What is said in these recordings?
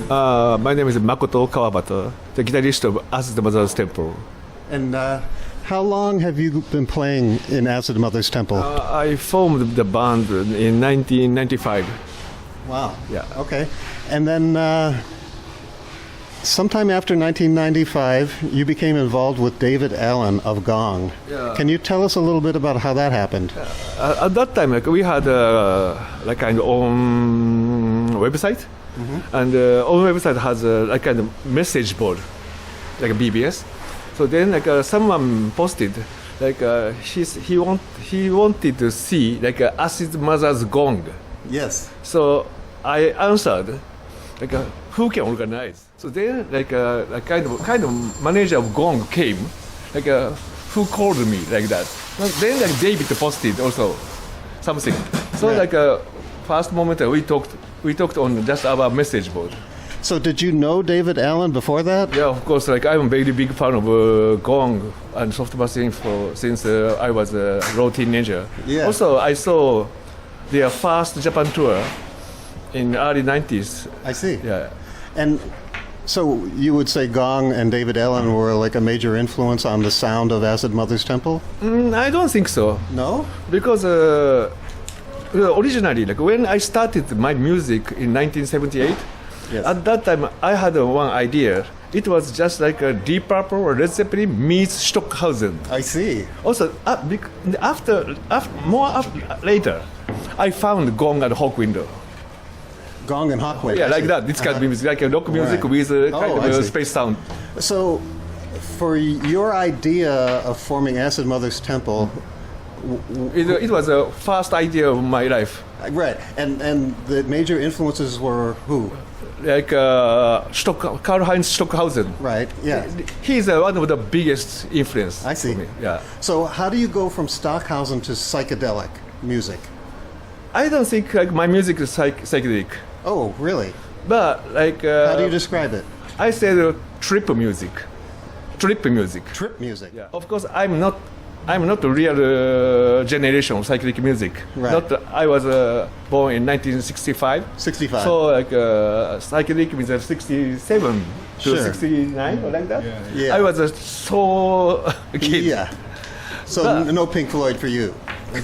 My name is Makoto Kawabata, the guitarist of Acid Mother's Temple. And how long have you been playing in Acid Mother's Temple? I formed the band in 1995. Wow. Yeah. Okay. And then sometime after 1995, you became involved with David Allen of Gong. Yeah. Can you tell us a little bit about how that happened? At that time, we had like kind of own website, and own website has like kind of message board, like a BBS. So then, someone posted, he wanted to see Acid Mother's Gong. Yes. So I answered, who can organize? So then, a kind of manager of Gong came, who called me like that. Then, David posted also something. So, Right. First moment we talked on just our message board. So did you know David Allen before that? Yeah, of course. I'm a very big fan of Gong and soft bassing since I was a raw teenager. Yeah. Also, I saw their first Japan tour in early 90s. I see. Yeah. And so you would say Gong and David Allen were like a major influence on the sound of Acid Mother's Temple? I don't think so. No? Because originally, when I started my music in 1978, Yes. at that time I had one idea. It was just like a Deep Purple or Led Zeppelin meets Stockhausen. I see. Also, later, I found Gong and Hawk Window. Gong and Hawkwind. Yeah, I like see. that. It's kind of music, like a rock music Right. with a kind I of a see. space sound. So for your idea of forming Acid Mother's Temple, It was the first idea of my life. right, and the major influences were who? Like Karl-Heinz Stockhausen. Right, yeah. He's one of the biggest influence. I see. For me. Yeah. So how do you go from Stockhausen to psychedelic music? I don't think my music is psychedelic, Oh, really? but How do you describe it? I said trip music. Trip music. Trip music. Yeah. Of course, I'm not a real generation of psychedelic music. Right. I was born in 1965. 65. So psychedelic means 67 to Sure. 69 or like that. Yeah. I was so a kid. Yeah. So But- no Pink Floyd for you.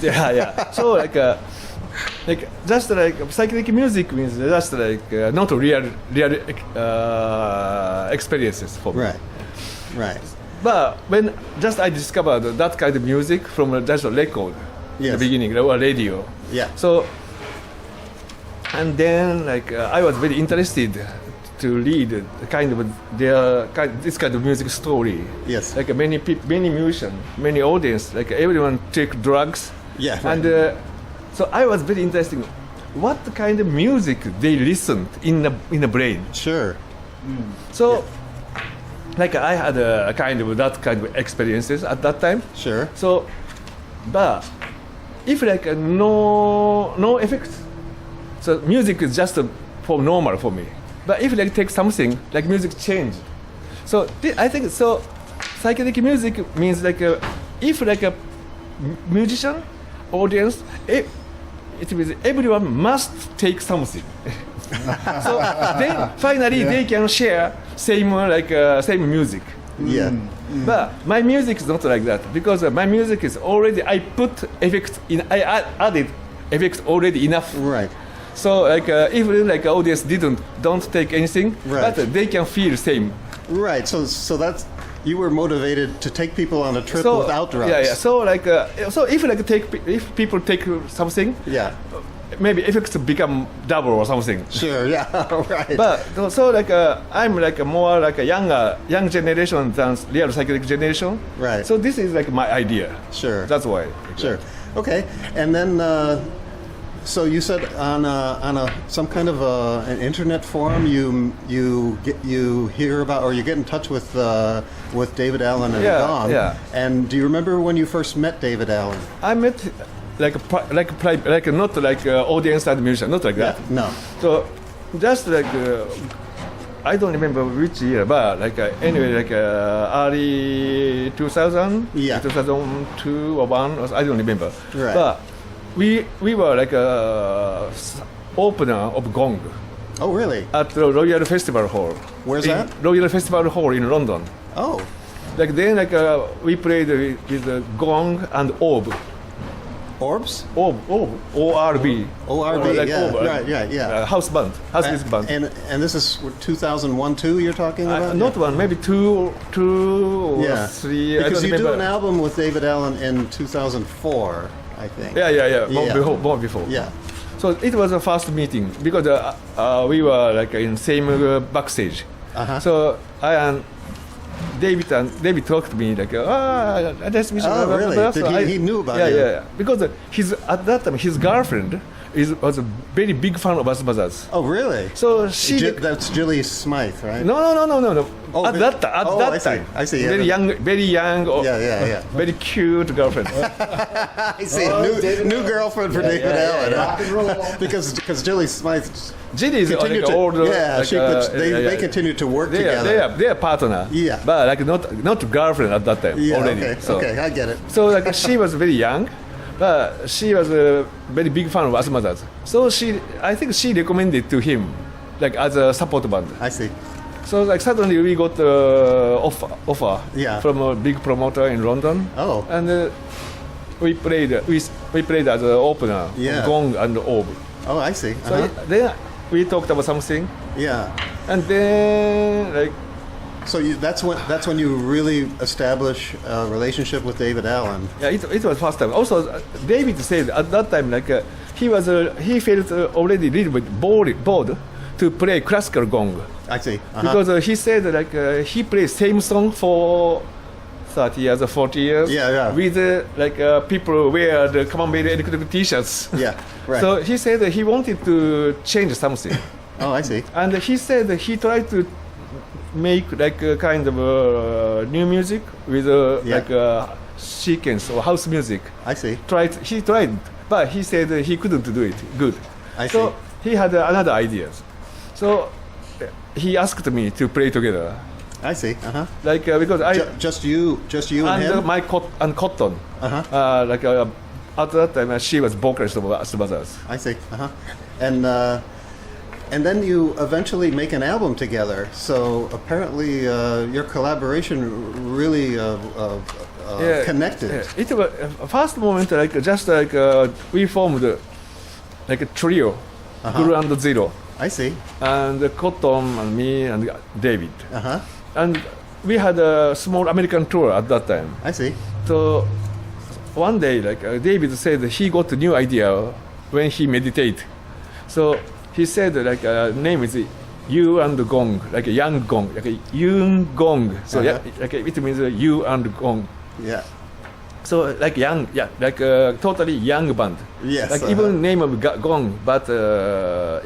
Yeah. So just like psychedelic music means just not real experiences for me. Right. Right. But when just I discovered that kind of music from just a record in Yes. the beginning, or radio. Yeah. So, and then I was very interested to read the kind of this kind of music story. Yes. Like many people, many musicians, many audience, everyone take drugs. Yeah. And so I was very interested. What kind of music they listened in the brain? Sure. So, I had that kind of experiences at that time. Sure. So, but if no effects, so music is just for normal for me. But if take something music change, so I think so. Psychedelic music means if a musician audience, it means everyone must take something. So then finally they can share same music. Yeah. But my music is not like that because my music is already I added effects already enough. Right. So even audience don't take anything, Right. but they can feel same. Right. So that's you were motivated to take people on a trip So without drugs. yeah. So so if people take something, Yeah. maybe effects become double or something. Sure. Yeah. Right. But so I'm more a young generation than real psychedelic generation. Right. So this is my idea. Sure. That's why. Sure. Okay. And then, so you said on some kind of an internet forum, you hear about or you get in touch with David Allen and Yeah, Gong. yeah. And do you remember when you first met David Allen? I met not audience and musician, not like that. No. So just I don't remember which year, but anyway, early 2000, Yeah. 2002 or 1, or I don't remember. Right. But we were opener of Gong. Oh, really? at the Royal Festival Hall. Where's in that? Royal Festival Hall in London. Oh, Like then, we played with gong and orb. Orbs? Orb, O-R-B. O-R-B, Like yeah, orb, right, yeah. house band, house music band. And this is 2001, 2 you're talking about? Not one, maybe two or Yeah. three. I Because don't you do remember. an album with David Allen in 2004, I think. Yeah. Yeah. More before. Yeah. So it was a first meeting because we were like in same backstage. Uh-huh. So I and David talked to me like, that's Mr. Oh, really? Did he knew about you? Yeah. Because at that time his girlfriend was a very big fan of us brothers. Oh, really? So she That's Julie Smythe, right? no. Oh, at that I see. time, I see. Yeah. very young, Yeah. very cute girlfriend. I see. New girlfriend for David Allen. Rock and roll. because Julie Smythe Ginny is continued like to older. yeah, like, they continued to work together. They are partner. Yeah. But like not girlfriend at that time Yeah, already. okay, I get it. So like she was very young, but she was a very big fan of us mothers. So I think she recommended to him, like as a support band. I see. So like suddenly we got offer Yeah. from a big promoter in London. Oh. And we played as an opener, Yeah. gong and orb. Oh, I see. So then we talked about something, Yeah. and then like So that's when you really establish a relationship with David Allen. yeah, it was first time. Also, David said at that time like he felt already a little bit bored to play classical gong I see. because he said like he plays same song for 30 years or 40 years. Yeah. With people wear the camembert electric T-shirts. Yeah, right. So he said that he wanted to change something, Oh, I see. and he said that he tried to make like a kind of new music with Yeah. like a sequence or house music. I see. He tried, but he said that he couldn't do it good. I So see. he had another ideas. So he asked me to play together, I see. like because I Just you and him. and Cotton. At that time she was vocalist of us brothers. I see. And then you eventually make an album together. So apparently your collaboration really connected. Yeah. It was first moment like just like we formed like a trio, Guru and Zero, I see. and Cotton and me and David, Uh-huh. and we had a small American tour at that time. I see. So one day, like David said, he got a new idea when he meditate. So he said, like name is You and Gong, like a young gong, like a Yun Gong. So yeah, like it means You and Gong. Yeah. So like young, like totally young band. Yes, Like even name of gong, but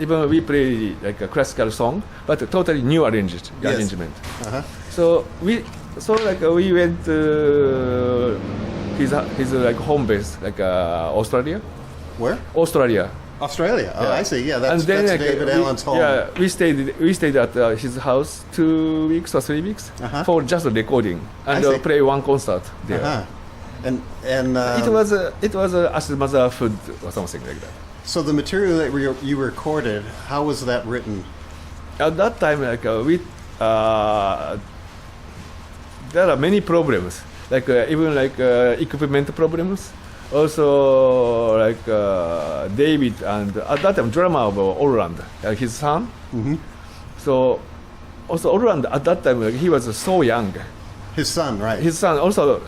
even we play like a classical song, but totally new arrangement. Uh-huh. So we went to his like home base, like Australia. Where? Australia. Australia. Oh, Yeah. I see. Yeah, that's like, David Allen's home. Yeah, we stayed at his house 2 weeks or 3 weeks for just recording and I see. play one concert there. Uh-huh. And It was as mother food or something like that. so the material that you recorded, how was that written? At that time, like there are many problems, like even like equipment problems. Also, like David and at that time drummer of Orland, his son. Mm-hmm. So also Orland at that time he was so young. His son, right? His son also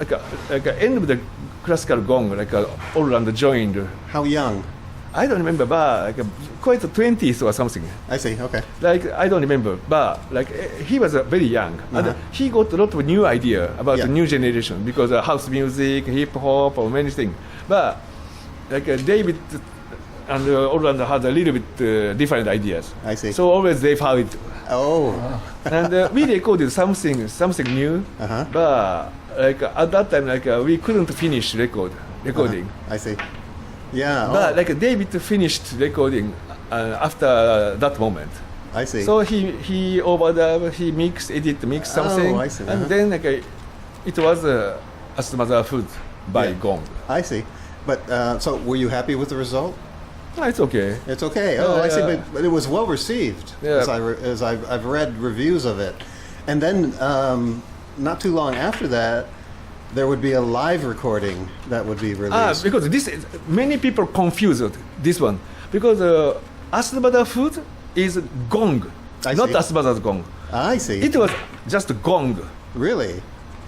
like end of the classical gong, like Orland joined. How young? I don't remember, but like quite 20s or something. I see. Okay. Like I don't remember, but like he was very young, and he got a lot of new idea about the new generation because house music, hip hop, or many things. But like David and Orlando had a little bit different ideas. I see. So always they found it, Oh. and we recorded something new. But like at that time, like we couldn't finish recording. I see. Yeah. But like David finished recording after that moment. I see. So he over there he mix something, I see. and then like it was as mother food by Gong. I see. But so were you happy with the result? It's okay. It's okay. Oh, I see. Yeah. But it was well received Yeah. as I've read reviews of it. And then not too long after that, there would be a live recording that would be released. Because this is, many people confuse this one because Asubada food is gong, I not see. Asubada's gong. I see. It was just gong. Really?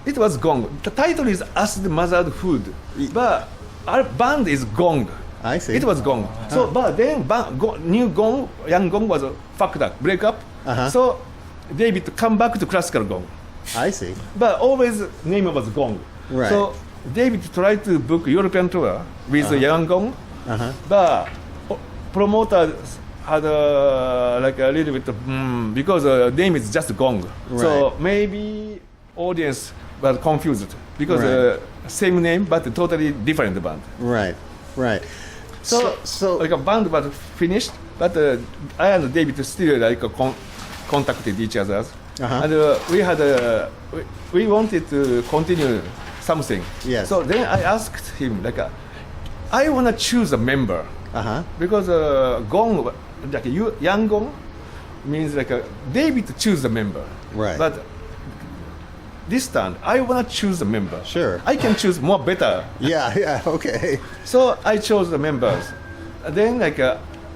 It was gong. The title is Asubada's food, but our band is gong. I see. It was gong. So, but then new gong, young gong was fucked up, break up. Uh-huh. So David come back to classical gong. I see. But always name was gong. Right. So David tried to book European tour with young gong, Uh-huh. but promoter had like a little bit because name is just gong. So Right. maybe audience was confused because Right. same name but totally different band. Right. Right. So Like a band was finished, but I and David still like contacted each other, Uh-huh. and we had we wanted to continue something. Yes. So then I asked him like, I wanna choose a member uh-huh. because gong like young gong means like David choose a member. Right. But this time I wanna choose a member. Sure. I can choose more better. Yeah, okay. So I chose the members. Then like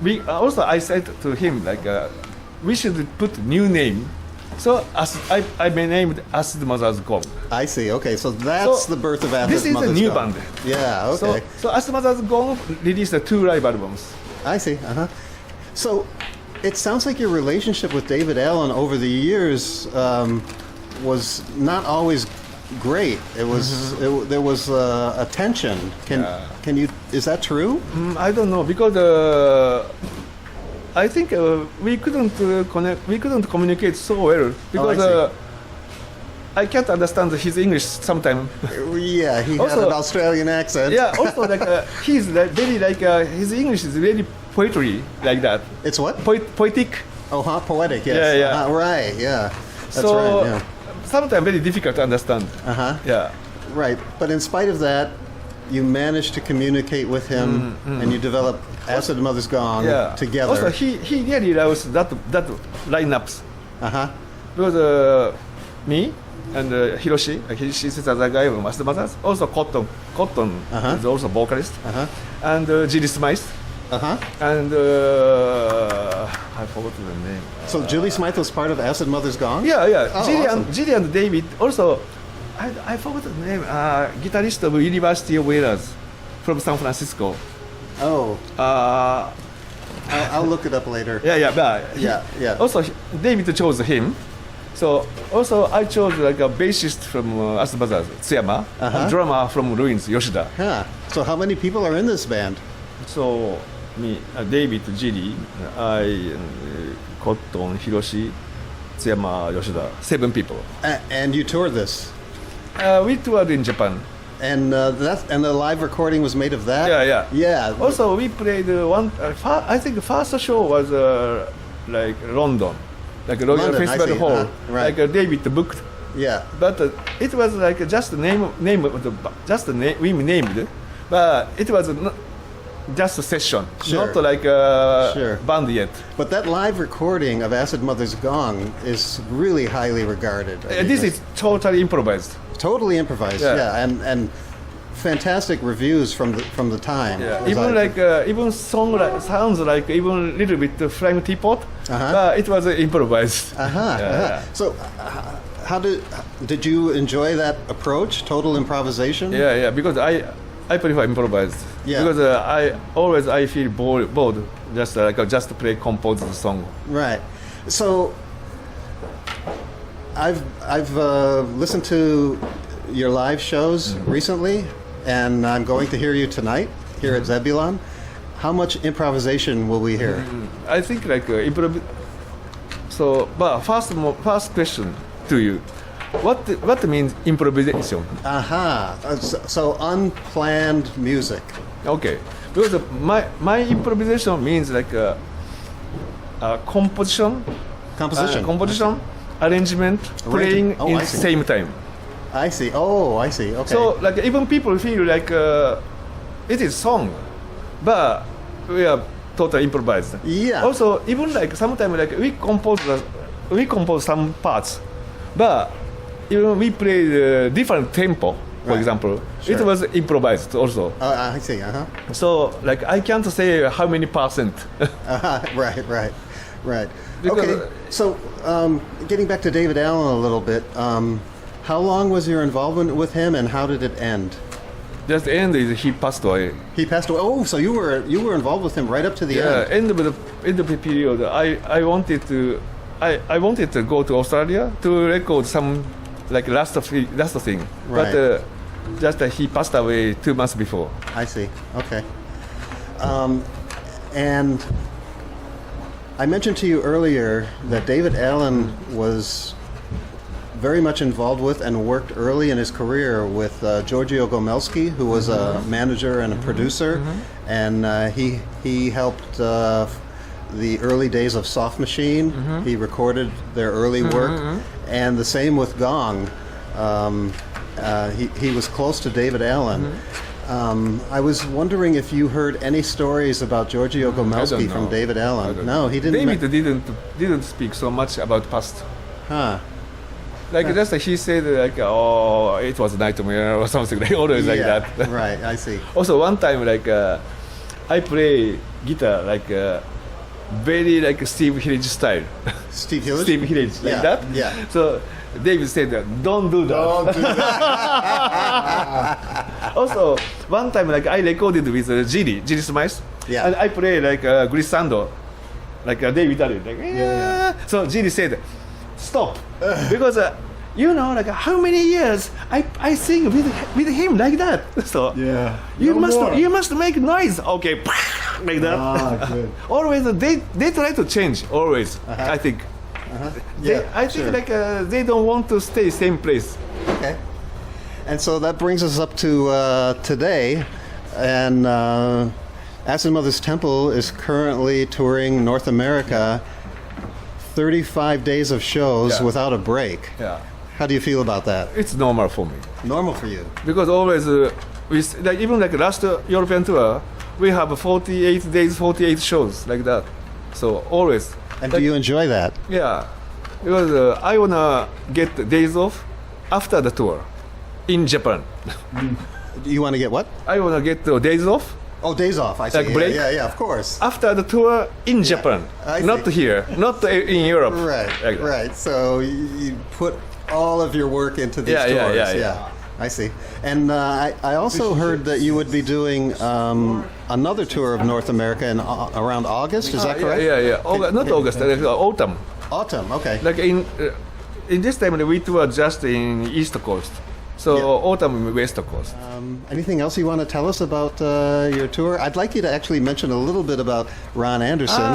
we also I said to him like we should put new name. So as I named Acid Mother's Gong. I see. Okay, so that's So the birth of Acid this is Mother's a new Gong. band. Yeah, okay. So Acid Mother's Gong released 2 live albums. I see. Uh-huh. So it sounds like your relationship with David Allen over the years was not always great. It was there was a tension. Can you? Is that true? I don't know because I think we couldn't connect. We couldn't communicate so well because I can't understand his English sometimes. Yeah, he had Also- an Australian accent. Yeah. Also like he's like, very like his English is very poetry like that. It's what? Poetic. Oh, huh? Poetic. Yes. Yeah, yeah. Right. Yeah. That's So right. Yeah. sometimes very difficult to understand. Uh huh. Yeah. Right. But in spite of that, you managed to communicate with him, and you developed Acid Mother's Gong Yeah. together. Also he really loves that lineups Uh huh. because me and Hiroshi is another guy from Master Brothers. Also Cotton Uh-huh. is also vocalist, Uh huh. and Gilly Smythe, Uh huh. and I forgot the name. So Julie Smythe was part of Acid Mother's Gong? Yeah, yeah. Oh, Gilly, awesome. Gilly and David also. I forgot the name. Guitarist of University of Wales from San Francisco. Oh, Uh, I'll look it up later. yeah, but Yeah. Also, David chose him. So also I chose like a bassist from Acid Brothers, Tsuyama, Uh-huh. and drummer from Ruins, Yoshida. Huh. So how many people are in this band? So me, David, Gilly, I, Cotton, Hiroshi, Tsuyama, Yoshida, 7 people. And you toured this, We toured in Japan. and the live recording was made of that. Yeah. Yeah. Also, we played I think the first show was like London, like Royal London, I Festival see. Hall. Right. Like David booked, Yeah. but it was like just the name of the name we named, but it was not just a session, Sure. not like Sure. band yet. But that live recording of Acid Mother's Gong is really highly regarded. I mean, This it's is totally improvised. totally improvised. Yeah. Yeah, and fantastic reviews from the time. Yeah, As even I- like even song sounds like even a little bit Flying Teapot, Uh-huh. but it was improvised. Uh-huh, Yeah. So, how did you enjoy that approach? Total improvisation. Yeah, because I prefer improvised. Yeah. Because I feel bored just to play composed song. Right. So, I've listened to your live shows recently, and I'm going to hear you tonight here at Zebulon. How much improvisation will we hear? I think like So, but first question to you, what means improvisation? Aha. So unplanned music. Okay, because my improvisation means like composition, Composition. arrangement, playing Oh, in I see. same time. I see. Oh, I see. Okay. So like even people feel like it is song, but we are totally improvised. Yeah. Also, even like sometimes like we compose some parts, but even we play the different tempo. For Right. example, Sure. it was improvised also. I see. So like I can't say how many percent. Right. Because, Okay. So, getting back to David Allen a little bit, how long was your involvement with him, and how did it end? Just the end is he passed away. He passed away. Oh, so you were involved with him right up to the Yeah, end. end of the period. I wanted to go to Australia to record some like last thing. Right. But just he passed away 2 months before. I see. Okay. And I mentioned to you earlier that David Allen was very much involved with and worked early in his career with Giorgio Gomelski, who was a manager and a producer, and he helped the early days of Soft Machine. He recorded their early work, and the same with Gong. He was close to David Allen. I was wondering if you heard any stories about Giorgio Gomelski from David Allen. No, he didn't. David didn't speak so much about past. Huh. Like just he said like, oh, it was a nightmare or something like always like that. Right, I see. Also one time like I play guitar like very like Steve Hillage style. Steve Hillage? Steve Hillage like that. Yeah. So David said that don't do that. Don't do that. Also one time like I recorded with Gilly Smythe. Yeah. And I play like glissando, like David Allen. Like, yeah. So Gilly said, stop, because you know like how many years I sing with him like that. So Yeah. you No more. must make noise. Okay, like that. Ah, good. Always they try to change. Always, I think. I think sure. like they don't want to stay same place. Okay. And so that brings us up to today, and Acid Mother's Temple is currently touring North America, 35 days of shows Yeah. without a break. Yeah, How do you feel about that? it's normal for me Normal for you? because always like even like last European tour we have 48 days, 48 shows like that. So always. And like, do you enjoy that? Yeah, because I wanna get days off after the tour in Japan. You want to get what? I wanna get days off Oh, days off. I see. Like break? Yeah, of course. after the tour in Japan, I not see. here, not in Europe. Right, Like that. right. So you put all of your work into these Yeah, tours. yeah. I see. And I also heard that you would be doing another tour of North America in around August. Is that correct? Yeah. Not August, autumn. Autumn. Okay. Like in this time we tour just in East Coast, so Yeah. autumn in West Coast. Anything else you want to tell us about your tour? I'd like you to actually mention a little bit about Ron Anderson.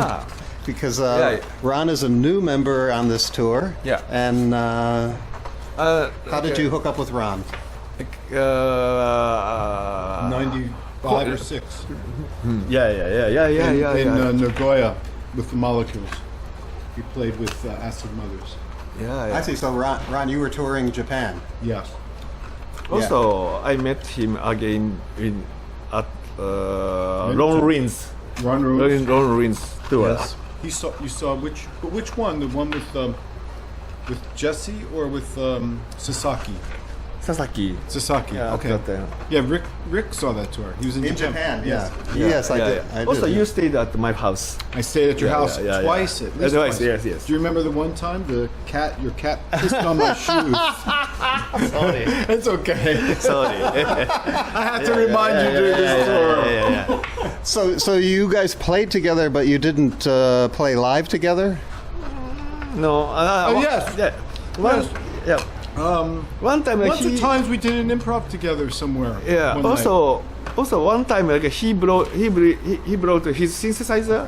Because Yeah. Ron is a new member on this tour. Yeah. And how did you hook up with Ron? 95 or 6 Yeah. in Nagoya with the Molecules. He played with Acid Mothers. I see. So Ron, you were touring Japan. Yes. Also, I met him again at Ron Rees. Ron Rose. Ron Rees tour. Yes. You saw which one? The one with Jesse or with Sasaki? Sasaki. Sasaki. Yeah, okay. that time. Yeah, Rick saw that tour. He was in Japan. Yeah. Yeah, Yes, I yeah, did. yeah. I Also, did. you stayed at my house. I stayed at your Yeah, house yeah, twice yeah. at least. Twice, yes. Do you remember the one time your cat pissed on my shoes? Sorry. It's okay. Sorry. I had to remind you during this tour. So you guys played together, but you didn't play live together? No. Yes. Yeah. Yes. Yeah. One time Lots of times we did an improv together somewhere. Yeah. one night. Also one time like he brought his synthesizer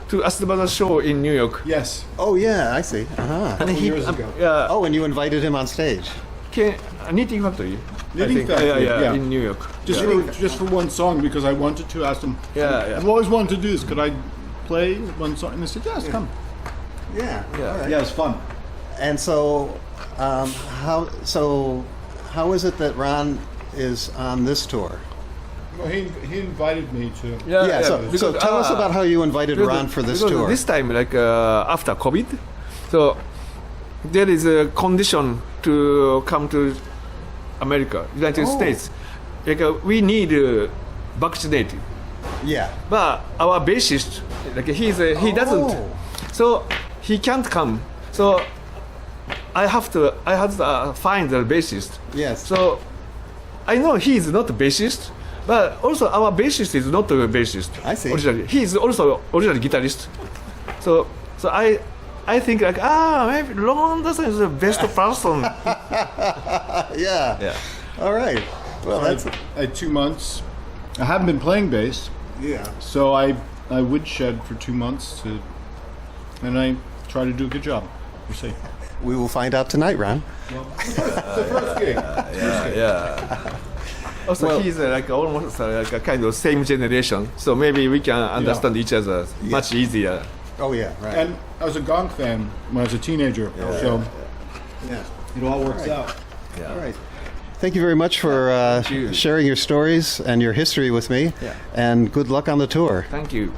to Asubada's show in New York. Yes. Oh yeah, I see. And he years ago. yeah. Oh, and you invited him on stage. Knitting Factory. I Knitting think. Factory, Yeah, yeah. in New York. Just for one song because I wanted to ask him. Yeah. I've always wanted to do this. Could I play one song? And they said, yes, come. Yeah. Yeah. All right. Yeah, it's fun. And so, how is it that Ron is on this tour? Well, he invited me to. Yeah. So because, tell us about how you invited because- Ron for this because tour. This time, like after COVID, so there is a condition to come to America, United States. Like we need vaccinated, Yeah. but our bassist, like he doesn't, Oh. so he can't come. So I had to find the bassist. Yes. So I know he is not a bassist, but also our bassist is not a bassist. I see. Originally, he is also original guitarist. So I think like maybe Ron Anderson is the best person. Yeah. Yeah. All right. Well, that's I had 2 months. I haven't been playing bass, yeah. so I woodshed for 2 months and I try to do a good job. We'll see. We will find out tonight, Ron. It's the first gig. Yeah. Also, Well- he's like almost like a kind of same generation, so maybe we can understand each other much easier. Oh yeah. Right. And I was a gong fan when I was a teenager, so yeah. it all works out. Yeah. All right. Thank you very much for you. sharing your stories and your history with me. Yeah. And good luck on the tour. Thank you.